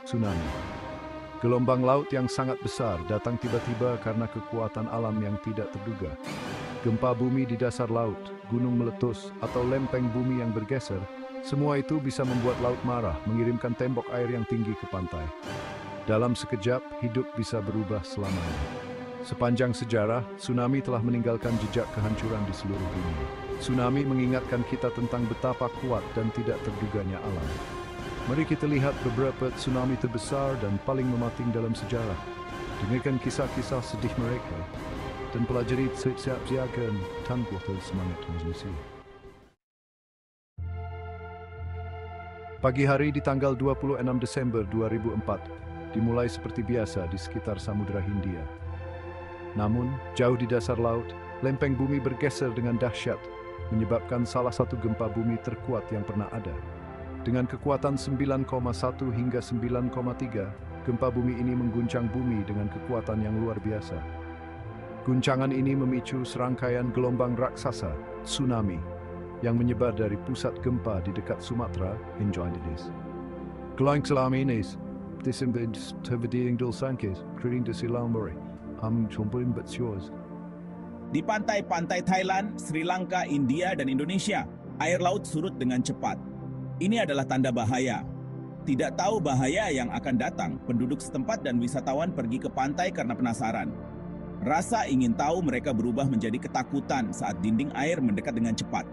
tsunami. Gelombang laut yang sangat besar datang tiba-tiba karena kekuatan alam yang tidak terduga. Gempa bumi di dasar laut, gunung meletus, atau lempeng bumi yang bergeser, semua itu bisa membuat laut marah, mengirimkan tembok air yang tinggi ke pantai. Dalam sekejap, hidup bisa berubah selamanya. Sepanjang sejarah, tsunami telah meninggalkan jejak kehancuran di seluruh dunia. Tsunami mengingatkan kita tentang betapa kuat dan tidak terduganya alam. Mari kita lihat beberapa tsunami terbesar dan paling memating dalam sejarah. Dengarkan kisah-kisah sedih mereka dan pelajari kesiapsiagaan tanpa semangat manusia. Pagi hari di tanggal 26 Desember 2004 dimulai seperti biasa di sekitar Samudra Hindia. Namun, jauh di dasar laut, lempeng bumi bergeser dengan dahsyat, menyebabkan salah satu gempa bumi terkuat yang pernah ada. Dengan kekuatan 9,1 hingga 9,3, gempa bumi ini mengguncang bumi dengan kekuatan yang luar biasa. Guncangan ini memicu serangkaian gelombang raksasa, tsunami, yang menyebar dari pusat gempa di dekat Sumatera hingga Indonesia. Gelombang tsunami ini terjadi dul sangkis, kering di silang mori. Di pantai-pantai Thailand, Sri Lanka, India, dan Indonesia, air laut surut dengan cepat. Ini adalah tanda bahaya. Tidak tahu bahaya yang akan datang, penduduk setempat dan wisatawan pergi ke pantai karena penasaran. Rasa ingin tahu mereka berubah menjadi ketakutan saat dinding air mendekat dengan cepat.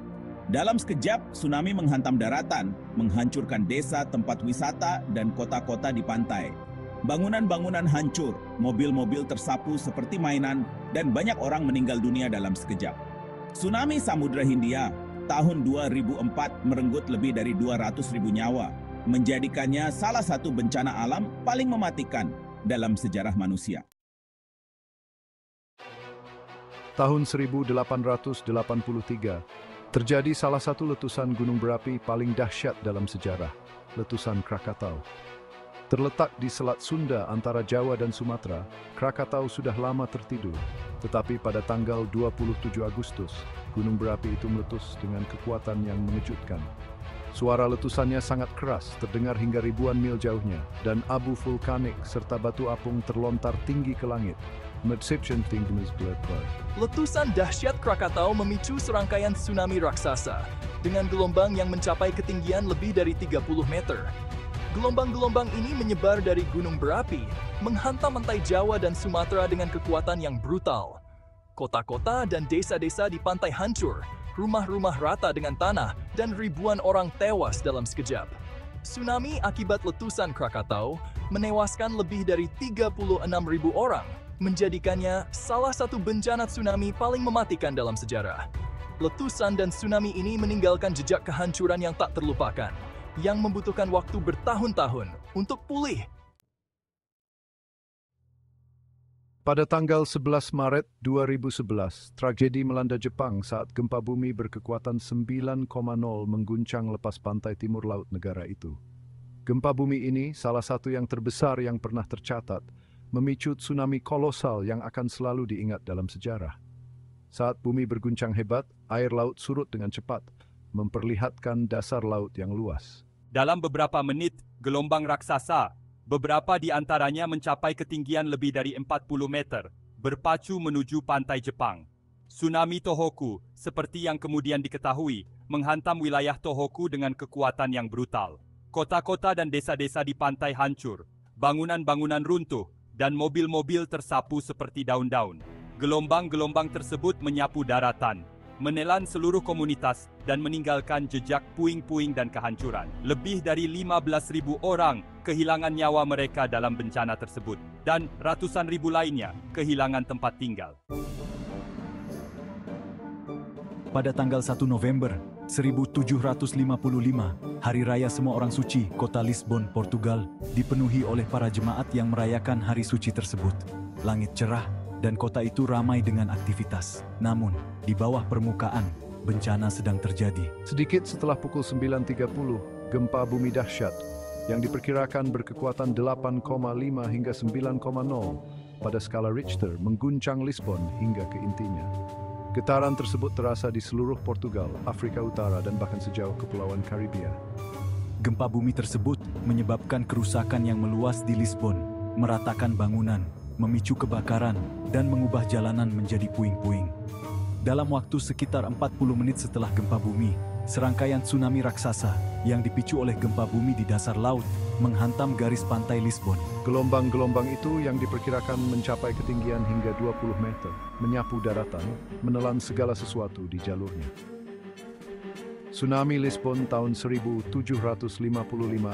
Dalam sekejap, tsunami menghantam daratan, menghancurkan desa, tempat wisata, dan kota-kota di pantai. Bangunan-bangunan hancur, mobil-mobil tersapu seperti mainan, dan banyak orang meninggal dunia dalam sekejap. Tsunami Samudra Hindia tahun 2004 merenggut lebih dari 200.000 nyawa, menjadikannya salah satu bencana alam paling mematikan dalam sejarah manusia. Tahun 1883, terjadi salah satu letusan gunung berapi paling dahsyat dalam sejarah, letusan Krakatau. Terletak di Selat Sunda antara Jawa dan Sumatera, Krakatau sudah lama tertidur. Tetapi pada tanggal 27 Agustus, gunung berapi itu meletus dengan kekuatan yang mengejutkan. Suara letusannya sangat keras, terdengar hingga ribuan mil jauhnya, dan abu vulkanik serta batu apung terlontar tinggi ke langit. Letusan dahsyat Krakatau memicu serangkaian tsunami raksasa, dengan gelombang yang mencapai ketinggian lebih dari 30 meter. Gelombang-gelombang ini menyebar dari gunung berapi, menghantam pantai Jawa dan Sumatera dengan kekuatan yang brutal. Kota-kota dan desa-desa di pantai hancur, rumah-rumah rata dengan tanah, dan ribuan orang tewas dalam sekejap. Tsunami akibat letusan Krakatau menewaskan lebih dari 36.000 orang, menjadikannya salah satu bencana tsunami paling mematikan dalam sejarah. Letusan dan tsunami ini meninggalkan jejak kehancuran yang tak terlupakan, yang membutuhkan waktu bertahun-tahun untuk pulih. Pada tanggal 11 Maret 2011, tragedi melanda Jepang saat gempa bumi berkekuatan 9,0 mengguncang lepas pantai timur laut negara itu. Gempa bumi ini, salah satu yang terbesar yang pernah tercatat, memicu tsunami kolosal yang akan selalu diingat dalam sejarah. Saat bumi berguncang hebat, air laut surut dengan cepat, memperlihatkan dasar laut yang luas. Dalam beberapa menit, gelombang raksasa, beberapa di antaranya mencapai ketinggian lebih dari 40 meter, berpacu menuju pantai Jepang. Tsunami Tohoku, seperti yang kemudian diketahui, menghantam wilayah Tohoku dengan kekuatan yang brutal. Kota-kota dan desa-desa di pantai hancur, bangunan-bangunan runtuh, dan mobil-mobil tersapu seperti daun-daun. Gelombang-gelombang tersebut menyapu daratan, menelan seluruh komunitas dan meninggalkan jejak puing-puing dan kehancuran. Lebih dari 15.000 orang kehilangan nyawa mereka dalam bencana tersebut, dan ratusan ribu lainnya kehilangan tempat tinggal. Pada tanggal 1 November 1755, Hari Raya Semua Orang Suci, kota Lisbon, Portugal, dipenuhi oleh para jemaat yang merayakan hari suci tersebut. Langit cerah, dan kota itu ramai dengan aktivitas. Namun, di bawah permukaan, bencana sedang terjadi. Sedikit setelah pukul 9.30, gempa bumi dahsyat yang diperkirakan berkekuatan 8,5 hingga 9,0 pada skala Richter mengguncang Lisbon hingga ke intinya. Getaran tersebut terasa di seluruh Portugal, Afrika Utara, dan bahkan sejauh Kepulauan Karibia. Gempa bumi tersebut menyebabkan kerusakan yang meluas di Lisbon, meratakan bangunan, memicu kebakaran, dan mengubah jalanan menjadi puing-puing. Dalam waktu sekitar 40 menit setelah gempa bumi, serangkaian tsunami raksasa yang dipicu oleh gempa bumi di dasar laut menghantam garis pantai Lisbon. Gelombang-gelombang itu yang diperkirakan mencapai ketinggian hingga 20 meter, menyapu daratan, menelan segala sesuatu di jalurnya. Tsunami Lisbon tahun 1755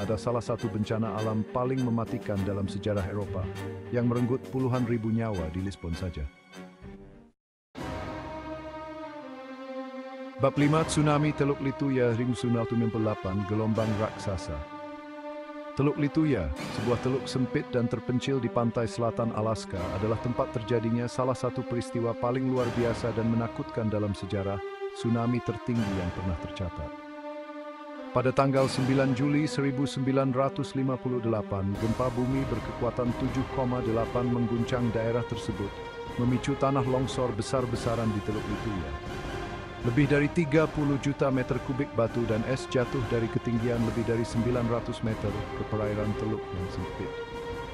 adalah salah satu bencana alam paling mematikan dalam sejarah Eropa, yang merenggut puluhan ribu nyawa di Lisbon saja. Bab 5 Tsunami Teluk Lituya Ring 1998 Gelombang Raksasa. Teluk Lituya, sebuah teluk sempit dan terpencil di pantai selatan Alaska, adalah tempat terjadinya salah satu peristiwa paling luar biasa dan menakutkan dalam sejarah tsunami tertinggi yang pernah tercatat. Pada tanggal 9 Juli 1958, gempa bumi berkekuatan 7,8 mengguncang daerah tersebut, memicu tanah longsor besar-besaran di Teluk Lituya. Lebih dari 30 juta meter kubik batu dan es jatuh dari ketinggian lebih dari 900 meter ke perairan teluk yang sempit.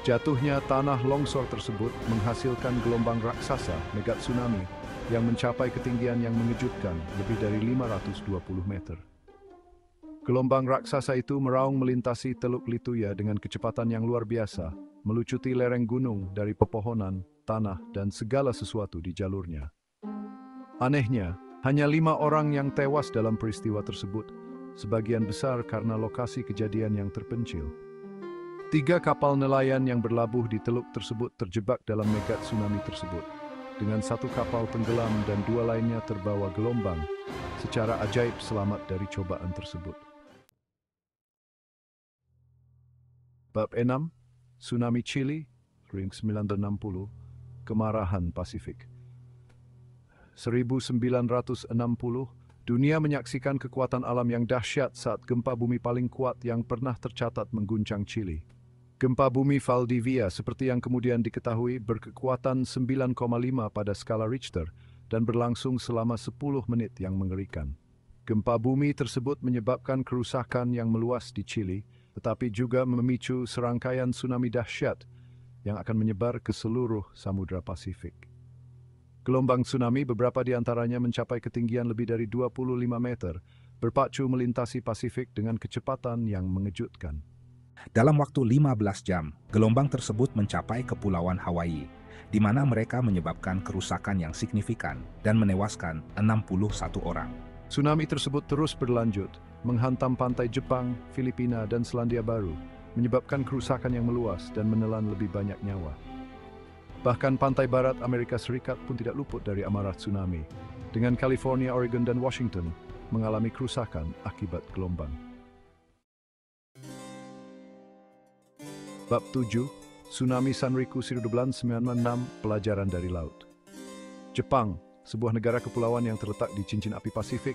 Jatuhnya tanah longsor tersebut menghasilkan gelombang raksasa megatsunami yang mencapai ketinggian yang mengejutkan lebih dari 520 meter. Gelombang raksasa itu meraung melintasi Teluk Lituya dengan kecepatan yang luar biasa, melucuti lereng gunung dari pepohonan, tanah, dan segala sesuatu di jalurnya. Anehnya, hanya 5 orang yang tewas dalam peristiwa tersebut, sebagian besar karena lokasi kejadian yang terpencil. 3 kapal nelayan yang berlabuh di teluk tersebut terjebak dalam mega tsunami tersebut, dengan 1 kapal tenggelam dan 2 lainnya terbawa gelombang, secara ajaib selamat dari cobaan tersebut. Bab 6, Tsunami Chili, Ring 960, Kemarahan Pasifik. 1960, dunia menyaksikan kekuatan alam yang dahsyat saat gempa bumi paling kuat yang pernah tercatat mengguncang Chili. Gempa bumi Valdivia, seperti yang kemudian diketahui, berkekuatan 9,5 pada skala Richter dan berlangsung selama 10 menit yang mengerikan. Gempa bumi tersebut menyebabkan kerusakan yang meluas di Chili, tetapi juga memicu serangkaian tsunami dahsyat yang akan menyebar ke seluruh Samudra Pasifik. Gelombang tsunami, beberapa di antaranya mencapai ketinggian lebih dari 25 meter, berpacu melintasi Pasifik dengan kecepatan yang mengejutkan. Dalam waktu 15 jam, gelombang tersebut mencapai Kepulauan Hawaii, di mana mereka menyebabkan kerusakan yang signifikan dan menewaskan 61 orang. Tsunami tersebut terus berlanjut, menghantam pantai Jepang, Filipina, dan Selandia Baru, menyebabkan kerusakan yang meluas dan menelan lebih banyak nyawa. Bahkan pantai barat Amerika Serikat pun tidak luput dari amarah tsunami, dengan California, Oregon, dan Washington mengalami kerusakan akibat gelombang. Bab 7, Tsunami Sanriku 1996, Pelajaran dari Laut. Jepang, sebuah negara kepulauan yang terletak di cincin api Pasifik,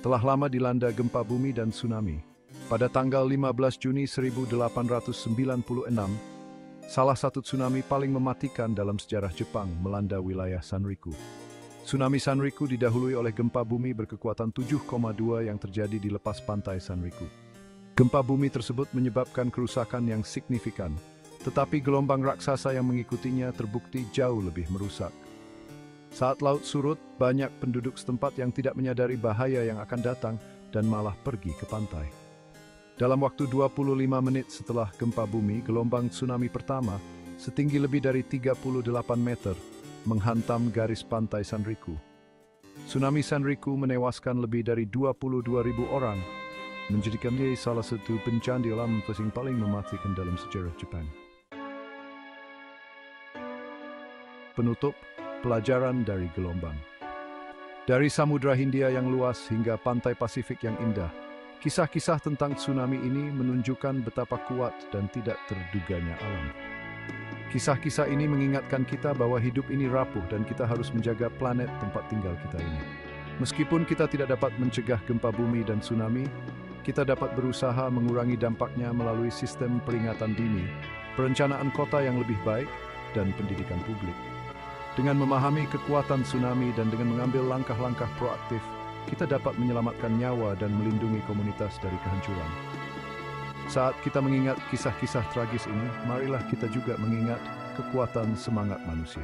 telah lama dilanda gempa bumi dan tsunami. Pada tanggal 15 Juni 1896, salah satu tsunami paling mematikan dalam sejarah Jepang melanda wilayah Sanriku. Tsunami Sanriku didahului oleh gempa bumi berkekuatan 7,2 yang terjadi di lepas pantai Sanriku. Gempa bumi tersebut menyebabkan kerusakan yang signifikan, tetapi gelombang raksasa yang mengikutinya terbukti jauh lebih merusak. Saat laut surut, banyak penduduk setempat yang tidak menyadari bahaya yang akan datang dan malah pergi ke pantai. Dalam waktu 25 menit setelah gempa bumi, gelombang tsunami pertama, setinggi lebih dari 38 meter, menghantam garis pantai Sanriku. Tsunami Sanriku menewaskan lebih dari 22.000 orang, menjadikan dia salah satu bencana alam paling mematikan dalam sejarah Jepang. Penutup, pelajaran dari gelombang. Dari Samudra Hindia yang luas hingga pantai Pasifik yang indah, kisah-kisah tentang tsunami ini menunjukkan betapa kuat dan tidak terduganya alam. Kisah-kisah ini mengingatkan kita bahwa hidup ini rapuh dan kita harus menjaga planet tempat tinggal kita ini. Meskipun kita tidak dapat mencegah gempa bumi dan tsunami, kita dapat berusaha mengurangi dampaknya melalui sistem peringatan dini, perencanaan kota yang lebih baik, dan pendidikan publik. Dengan memahami kekuatan tsunami dan dengan mengambil langkah-langkah proaktif, kita dapat menyelamatkan nyawa dan melindungi komunitas dari kehancuran. Saat kita mengingat kisah-kisah tragis ini, marilah kita juga mengingat kekuatan semangat manusia.